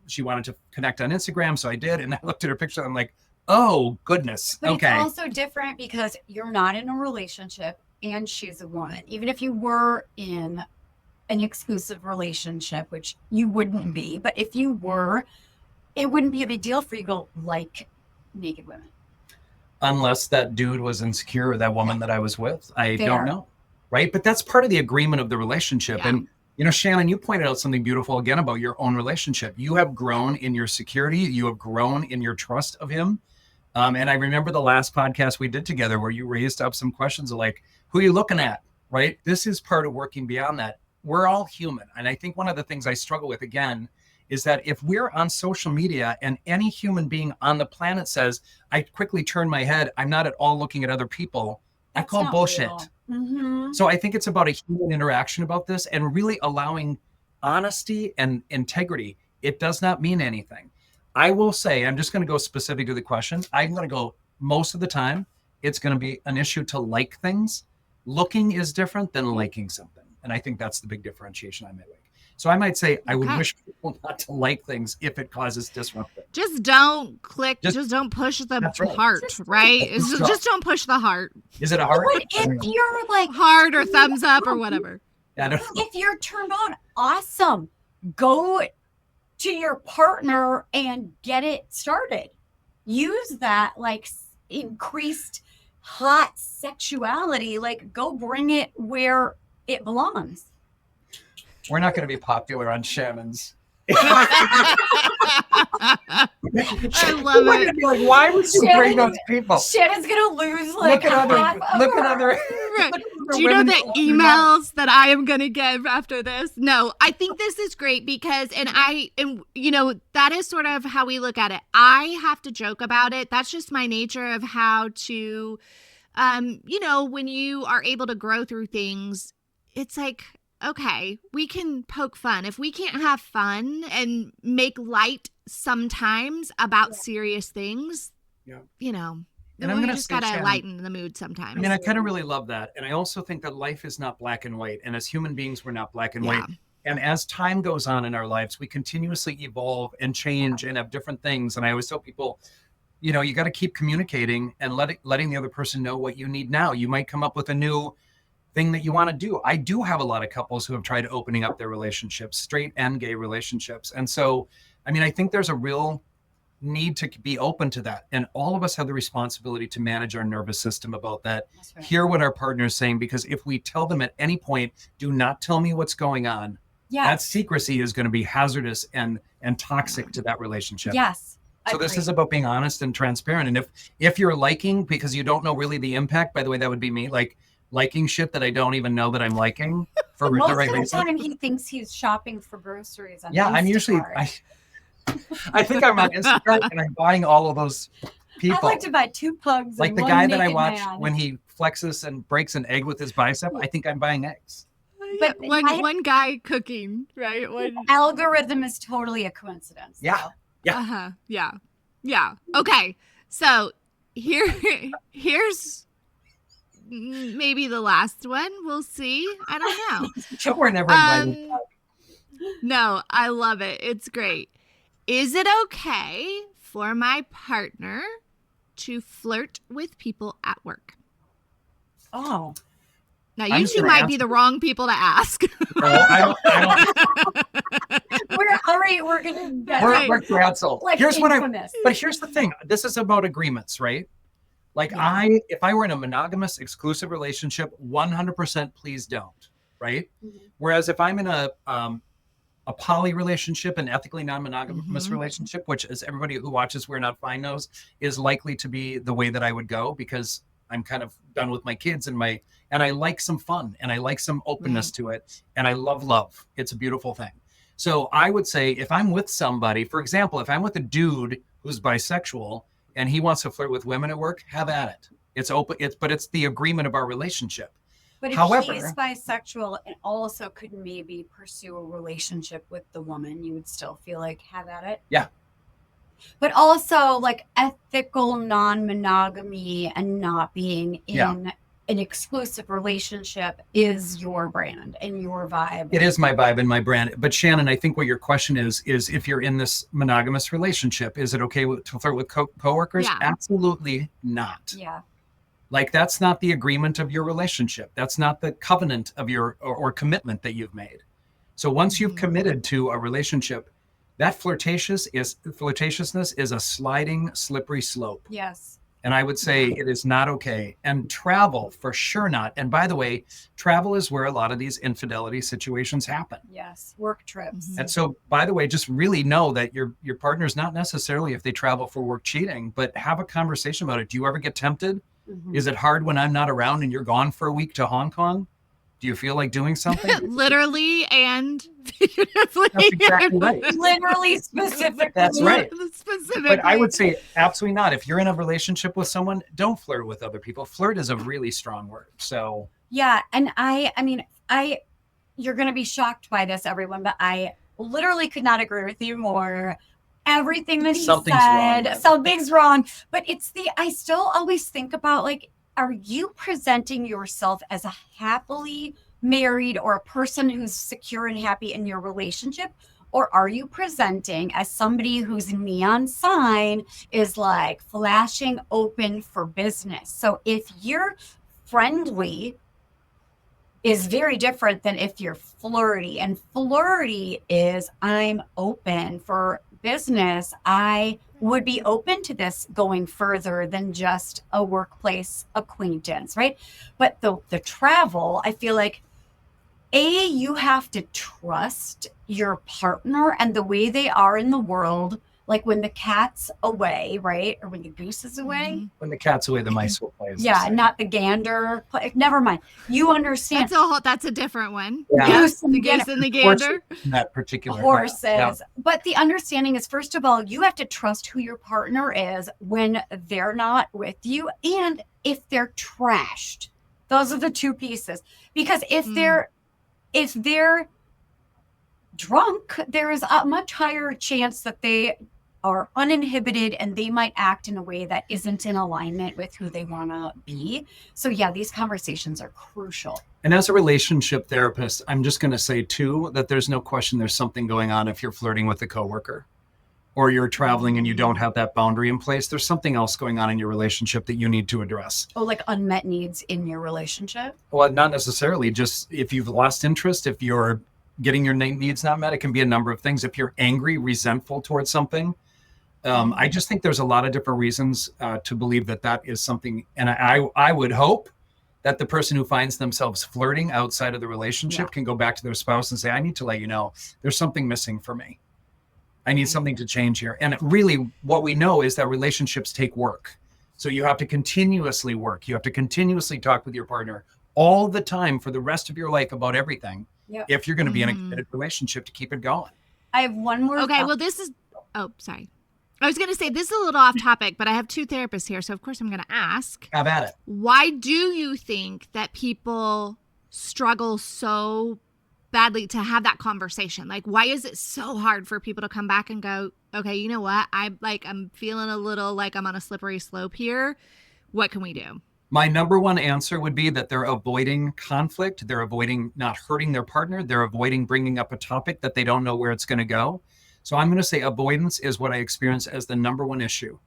she wanted to connect on Instagram, so I did. And I looked at her picture, and I'm like, oh goodness, But okay. it's also different because you're not in a relationship and she's a woman. Even if you were in an exclusive relationship, which you wouldn't be, but if you were, it wouldn't be a big deal for you to like naked women. Unless that dude was insecure or that woman that I was with. I Fair. don't know. Right. But that's part of the agreement of the relationship. Yeah. And, you know, Shanenn, you pointed out something beautiful again about your own relationship. You have grown in your security. You have grown in your trust of him. And I remember the last podcast we did together where you raised up some questions of like, who are you looking at? Right. This is part of working beyond that. We're all human. And I think one of the things I struggle with, again, is that if we're on social media and any human being on the planet says, I quickly turn my head, I'm not at all looking at other people, I That's call not bullshit. real. Mm-hmm. So I think it's about a human interaction about this and really allowing honesty and integrity. It does not mean anything. I will say, I'm just going to go specific to the question. I'm going to go most of the time, it's going to be an issue to like things. Looking is different than liking something. And I think that's the big differentiation I might make. So I might say, I would wish people not to like things if it causes disruption. Just don't click. Just don't push the That's right. heart, right? Just don't push the heart. Is it a heart? But if you're like Heart or thumbs up or whatever. I don't know. if you're turned on, awesome. Go to your partner and get it started. Use that like increased hot sexuality. Like go bring it where it belongs. We're not going to be popular on Shanen's. I love We're gonna it. be like, why would you bring those people? Shannon's gonna lose like Look at half of other. Right. look at other Do you know women the talking about- emails that I am gonna get after this? No, I think this is great because, and that is sort of how we look at it. I have to joke about it. That's just my nature of how to, when you are able to grow through things, it's like, okay, we can poke fun. If we can't have fun and make light sometimes about serious things, Yeah. And I'm we gonna just say, gotta Shanenn, lighten the mood sometimes. I mean, I kind of really love that. And I also think that life is not black and white. And as human beings, we're not black and white. And as time goes on in our lives, we continuously evolve and change and have different things. And I always tell people, you got to keep communicating and letting the other person know what you need now. You might come up with a new thing that you want to do. I do have a lot of couples who have tried opening up their relationships, straight and gay relationships. And so, I mean, I think there's a real need to be open to that. And all of us have the responsibility to manage our nervous system about that. Right. Hear what our partner is saying, because if we tell them at any point, do not tell me what's going on, that secrecy is going to be hazardous and toxic to that relationship. Yes. So this is about being honest and transparent. And if you're liking, because you don't know really the impact, by the way, that would be me, like liking shit that I don't even know that I'm liking for most the right of the reason. time he thinks he's shopping for groceries on Instacart. I'm usually I think I'm on Instacart and I'm buying all of those people. I like to buy 2 pugs. Like the guy that I watch when he flexes and breaks an egg with his bicep. I think I'm buying eggs. But one guy cooking, right? Algorithm is totally a coincidence. Yeah. Though. Yeah. Yeah. Okay. So here's maybe the last one. We'll see. I don't know. We're never invited. No, I love it. It's great. Is it okay for my partner to flirt with people at work? Oh. Now, you two might be the wrong people to ask. No, I don't. We're going to We're canceled. Like here's infamous. But here's the thing. This is about agreements, right? Like if I were in a monogamous exclusive relationship, 100% please don't, right? Mm-hmm. Whereas if I'm in a poly relationship, an ethically non-monogamous relationship, which as everybody who watches We're Not Fine knows, is likely to be the way that I would go, because I'm kind of done with my kids and I like some fun and I like some openness to it. And I love love. It's a beautiful thing. So I would say if I'm with somebody, for example, if I'm with a dude who's bisexual and he wants to flirt with women at work, have at it. It's open. But it's the agreement of our relationship. But if however, he's bisexual and also could maybe pursue a relationship with the woman, you would still feel like have at it? Yeah. But also like ethical non-monogamy and not being in an exclusive relationship is your brand and your vibe. It is my vibe and my brand. But Shanenn, I think what your question is if you're in this monogamous relationship, is it okay to flirt with coworkers? Yeah. Absolutely not. Yeah. Like that's not the agreement of your relationship. That's not the covenant of your or commitment that you've made. So once you've committed to a relationship, that flirtatiousness is a sliding, slippery slope. Yes. And I would say it is not okay. And travel, for sure not. And by the way, travel is where a lot of these infidelity situations happen. Yes, work trips. And so, by the way, just really know that your partner's not necessarily, if they travel for work, cheating, but have a conversation about it. Do you ever get tempted? Is it hard when I'm not around and you're gone for a week to Hong Kong? Do you feel like doing something? Literally and figuratively. That's exactly right. Literally, specifically. That's right. Specifically. But I would say absolutely not. If you're in a relationship with someone, don't flirt with other people. Flirt is a really strong word. So yeah, and I mean, you're going to be shocked by this, everyone, but I literally could not agree with you more. Everything that he said, something's wrong. But I still always think about like, are you presenting yourself as a happily married or a person who's secure and happy in your relationship? Or are you presenting as somebody whose neon sign is like flashing open for business? So if you're friendly is very different than if you're flirty. And flirty is I'm open for business. I would be open to this going further than just a workplace acquaintance, right? But the travel, I feel like You have to trust your partner and the way they are in the world. Like when the cat's away, right? Or when the goose is away. When the cat's away, the mice will play. Yeah, not the gander. Never mind. You understand. That's a different one. Yeah. The goose and the gander. That particular horses. Yeah. But the understanding is, first of all, you have to trust who your partner is when they're not with you, and if they're trashed. Those are the two pieces. Because if they're drunk, there is a much higher chance that they are uninhibited and they might act in a way that isn't in alignment with who they want to be. So yeah, these conversations are crucial. And as a relationship therapist, I'm just going to say too, that there's no question there's something going on if you're flirting with a coworker or you're traveling and you don't have that boundary in place. There's something else going on in your relationship that you need to address. Oh, like unmet needs in your relationship? Well, not necessarily. Just if you've lost interest, if you're getting your needs not met, it can be a number of things. If you're angry, resentful towards something, I just think there's a lot of different reasons to believe that is something. And I would hope that the person who finds themselves flirting outside of the relationship can go back to their spouse and say, I need to let you know there's something missing for me. I need something to change here. And really what we know is that relationships take work. So you have to continuously work. You have to continuously talk with your partner all the time for the rest of your life about everything. Yep. If you're going to be in a committed relationship to keep it going. I have one more. Okay, well, sorry. I was going to say this is a little off topic, but I have two therapists here. So, of course, I'm going to ask. Have at it. Why do you think that people struggle so badly to have that conversation? Like, why is it so hard for people to come back and go, okay, you know what? I'm feeling a little like I'm on a slippery slope here. What can we do? My number one answer would be that they're avoiding conflict. They're avoiding not hurting their partner. They're avoiding bringing up a topic that they don't know where it's going to go. So I'm going to say avoidance is what I experience as the number one issue.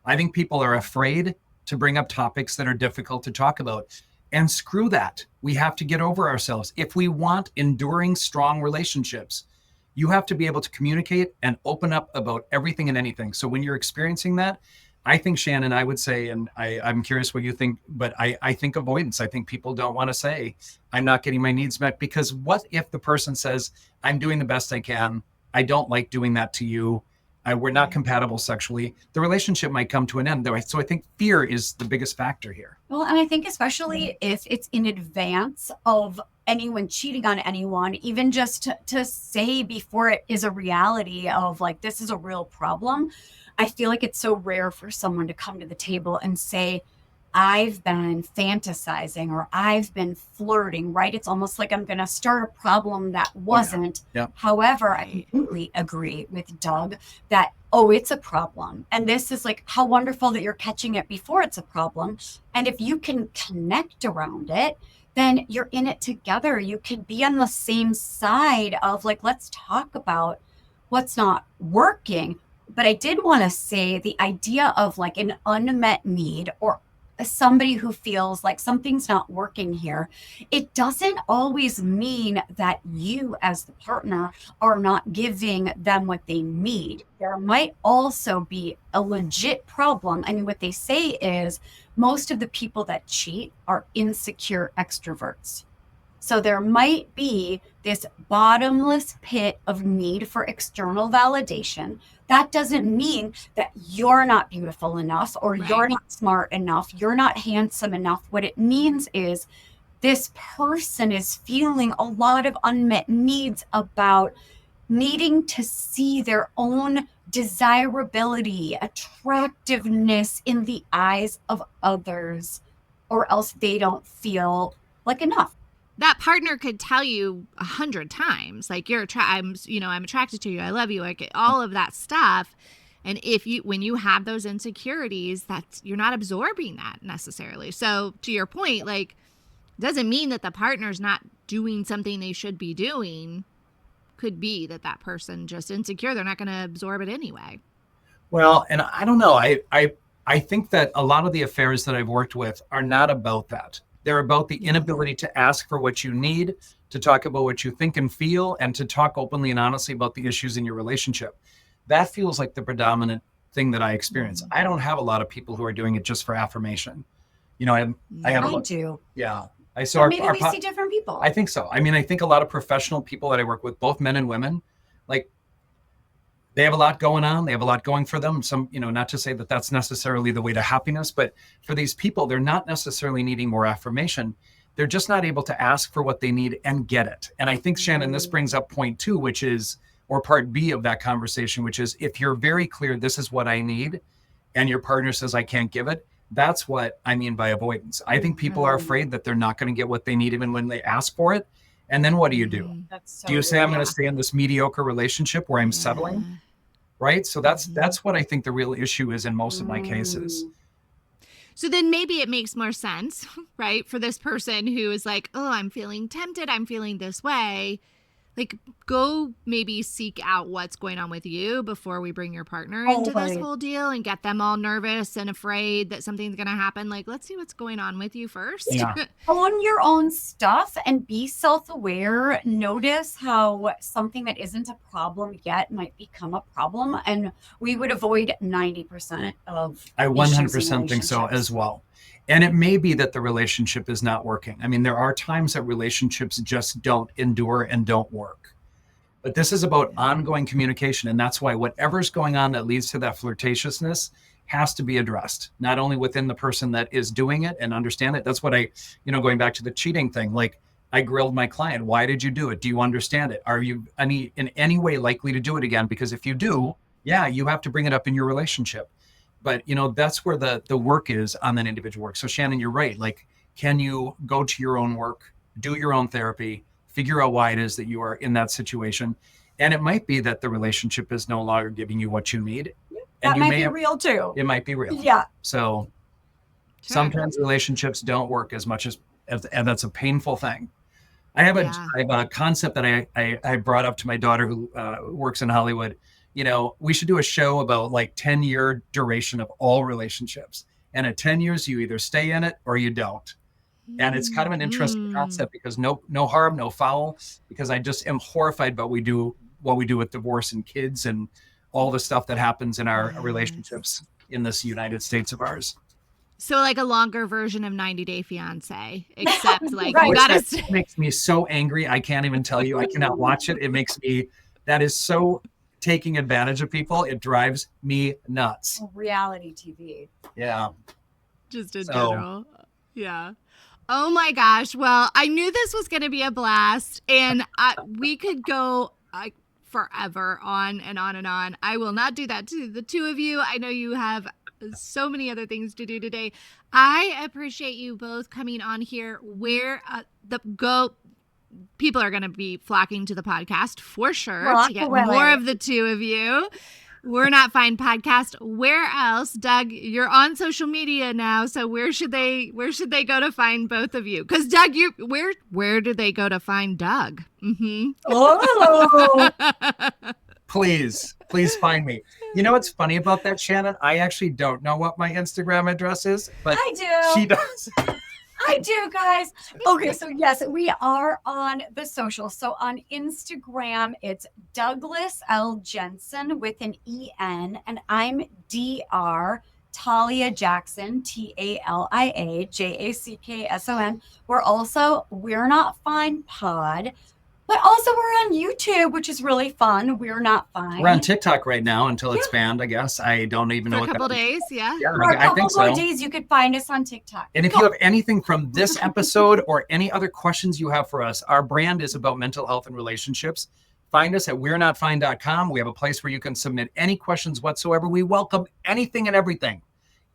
I think people are afraid to bring up topics that are difficult to talk about. And screw that. We have to get over ourselves. If we want enduring, strong relationships, you have to be able to communicate and open up about everything and anything. So when you're experiencing that, I think, Shanenn, I would say, and I'm curious what you think, but I think avoidance. I think people don't want to say, I'm not getting my needs met, because what if the person says, I'm doing the best I can. I don't like doing that to you. We're not compatible sexually. The relationship might come to an end, though. So I think fear is the biggest factor here. Well, and I think especially if it's in advance of anyone cheating on anyone, even just to say before it is a reality of like, this is a real problem. I feel like it's so rare for someone to come to the table and say, I've been fantasizing or I've been flirting, right? It's almost like I'm going to start a problem that wasn't. Yeah. However, I completely agree with Doug that, it's a problem. And this is like, how wonderful that you're catching it before it's a problem. And if you can connect around it, then you're in it together. You can be on the same side of like, let's talk about what's not working. But I did want to say the idea of like an unmet need or somebody who feels like something's not working here, it doesn't always mean that you as the partner are not giving them what they need. There might also be a legit problem. I mean, what they say is most of the people that cheat are insecure extroverts. So there might be this bottomless pit of need for external validation. That doesn't mean that you're not beautiful enough or you're not smart enough, you're not handsome enough. What it means is this person is feeling a lot of unmet needs about needing to see their own desirability, attractiveness in the eyes of others, or else they don't feel like enough. That partner could tell you 100 times, like I'm attracted to you, I love you, like all of that stuff. And when you have those insecurities, you're not absorbing that necessarily. So to your point, like, doesn't mean that the partner's not doing something they should be doing. Could be that person just insecure. They're not going to absorb it anyway. Well, and I don't know. I think that a lot of the affairs that I've worked with are not about that. They're about the inability to ask for what you need, to talk about what you think and feel, and to talk openly and honestly about the issues in your relationship. That feels like the predominant thing that I experience. I don't have a lot of people who are doing it just for affirmation. You know, I do. Yeah. So maybe we see different people. I think so. I mean, I think a lot of professional people that I work with, both men and women, like they have a lot going on. They have a lot going for them. Some, not to say that that's necessarily the way to happiness, but for these people, they're not necessarily needing more affirmation. They're just not able to ask for what they need and get it. And I think, Shanenn, this brings up point 2, which is, or part B of that conversation, which is if you're very clear, this is what I need, and your partner says, I can't give it. That's what I mean by avoidance. I think people are afraid that they're not going to get what they need even when they ask for it. And then what do you do? Do you say, I'm going to stay in this mediocre relationship where I'm settling? Right? So that's what I think the real issue is in most of my cases. So then maybe it makes more sense, right? For this person who is like, oh, I'm feeling tempted. I'm feeling this way. Like, go maybe seek out what's going on with you before we bring your partner into this whole deal and get them all nervous and afraid that something's going to happen. Like, let's see what's going on with you first. Yeah. Own your own stuff and be self-aware. Notice how something that isn't a problem yet might become a problem. And we would avoid 90% of I 100% think so as well. And it may be that the relationship is not working. I mean, there are times that relationships just don't endure and don't work. But this is about ongoing communication. And that's why whatever's going on that leads to that flirtatiousness has to be addressed, not only within the person that is doing it and understand it. That's what going back to the cheating thing, like I grilled my client. Why did you do it? Do you understand it? Are you in any way likely to do it again? Because if you do, you have to bring it up in your relationship. But, that's where the work is on that individual work. So Shanenn, you're right. Like, can you go to your own work, do your own therapy, figure out why it is that you are in that situation? And it might be that the relationship is no longer giving you what you need. And that might be real too. It might be real. Yeah. So sometimes relationships don't work as much as and that's a painful thing. I have a concept that I brought up to my daughter who works in Hollywood. We should do a show about like 10-year duration of all relationships. And at 10 years, you either stay in it or you don't. And it's kind of an interesting concept because no harm, no foul, because I just am horrified by what we do with divorce and kids and all the stuff that happens in our relationships in this United States of ours. So like a longer version of 90 Day Fiance, except like you gotta. It makes me so angry. I can't even tell you. I cannot watch it. It makes me, that is so taking advantage of people. It drives me nuts. Reality TV. Yeah. Just in general. Yeah. Oh my gosh. Well, I knew this was going to be a blast, and we could go forever on and on and on. I will not do that to the two of you. I know you have so many other things to do today. I appreciate you both coming on here. People are going to be flocking to the podcast for sure to get more of the two of you. We're Not Fine podcast. Where else, Doug? You're on social media now, so where should they go to find both of you? Because Doug, where do they go to find Doug? Mm-hmm. Oh, please find me. You know what's funny about that, Shanenn? I actually don't know what my Instagram address is, but I do. She does. I do, guys. Okay, so yes, we are on the social. So on Instagram, it's Douglas L. Jensen with an E-N, and I'm Dr. Talia Jackson, Talia Jackson. We're Not Fine Pod. But also we're on YouTube, which is really fun. We're Not Fine. We're on TikTok right now until it's banned, I guess. I don't even know what that is. For a couple days, yeah. For a couple more days, you could find us on TikTok. And if you have anything from this episode or any other questions you have for us, our brand is about mental health and relationships. Find us at we'renotfine.com. We have a place where you can submit any questions whatsoever. We welcome anything and everything.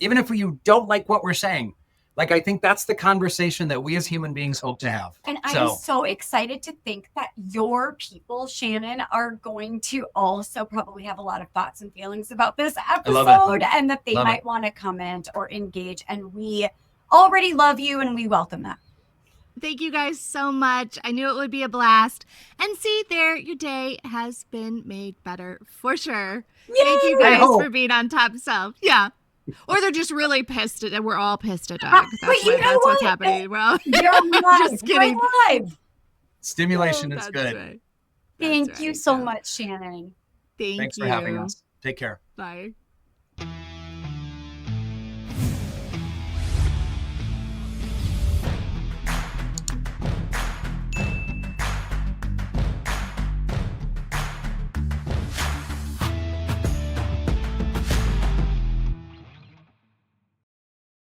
Even if you don't like what we're saying. Like, I think that's the conversation that we as human beings hope to have. And I'm so excited to think that your people, Shanenn, are going to also probably have a lot of thoughts and feelings about this episode and that they might want to comment or engage. And we already love you and we welcome that. Thank you guys so much. I knew it would be a blast. And see there, your day has been made better for sure. Yay! Thank you guys for being on Top Self. Yeah. Or they're just really pissed at, we're all pissed at Doug. That's what's happening. Well, you're just kidding. Live. Stimulation is good. Right. Thank you so much, Shanenn. Thanks for having us. Take care. Bye.